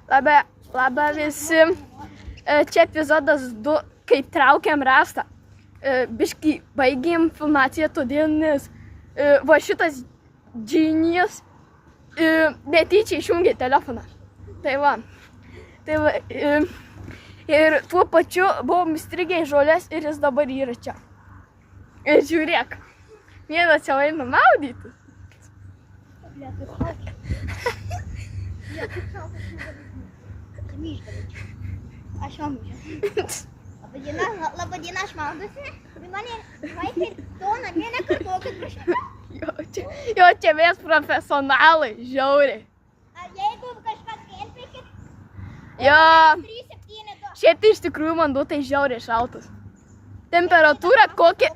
Labą visi. Čia epizodas 2, kai traukiam rastą. Biškai baigėm filmaciją todėl, nes va šitas džinijas netyčia išjungė telefoną. Tai va. Ir tuo pačiu buvom įstrigę į žolės ir jis dabar yra čia. Ir žiūrėk, vienas jau eina maudytis. Aš maudysiu. Labą dieną, aš maudusi. Mane vaikai to namie nekartokit prašau. Jo, čia mes profesionalai, žiauriai. Jeigu kažkas gelbėkit, Jo, 372. šiaip tai iš tikrųjų vanduo tai žiauriai šaltas. Temperatūra kokia...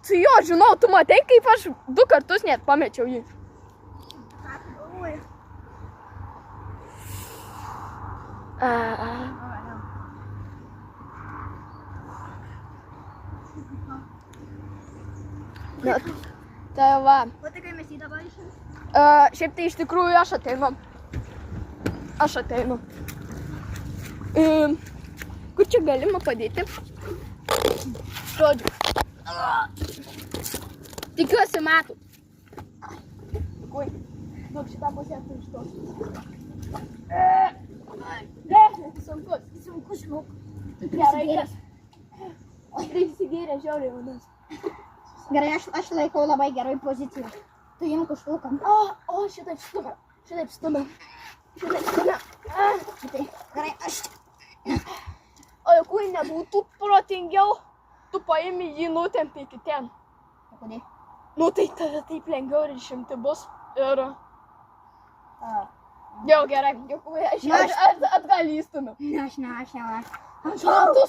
Tu jo, žinau, tu matei, kaip aš 2 kartus net pamečiau jį. Tai va. O tai kai mes jį dabar išėm? Šiaip tai iš tikrųjų aš ateinu. Kur čia galima padėti? Žodžiu. Tikiuosi matų. Ui, daug šitą pusę tu iš tos. Sunkus, žinok. Gerai. Prisigėrė žiauriai vandens. Gerai, aš laikau labai gerai poziciją. Tu imk už štuką. O, šitaip stumia. Gerai, aš... O jeigu nebūtų protingiau, tu paimi jį nutempi iki ten. Kodėl? Nu tai tada taip lengviau ir išimti bus. Ir... Jau gerai, aš atgal įstumiu. Ne, aš ne. Tu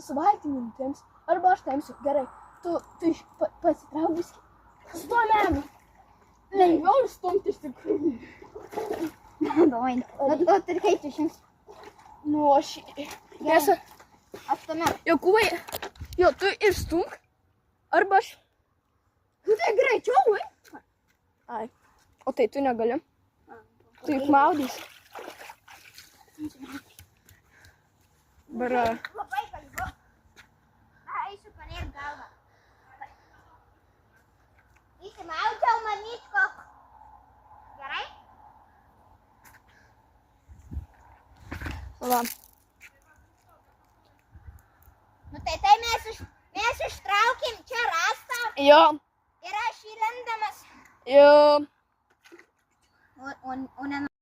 suvaltim mintims, arba aš temsiu. Gerai, tu pasitrauk viską. Stumiam. Lengviau išstumti iš tikrųjų. Davai. O tai kaip tu išims? Nu, aš... Gerai. Atstumėm. Jokūbai, jo, tu išstumk, arba aš... Nu tai greičiau, Ai, o tai tu negali. Tu juk maudys. Bara. Labai kalbu. Na, eisiu panėt galvą. Įsimaudžiau, mamyčko. Gerai? Va. Nu tai mes ištraukėm čia rastą. Jo. Ir aš įlendamas. Jo. O ne...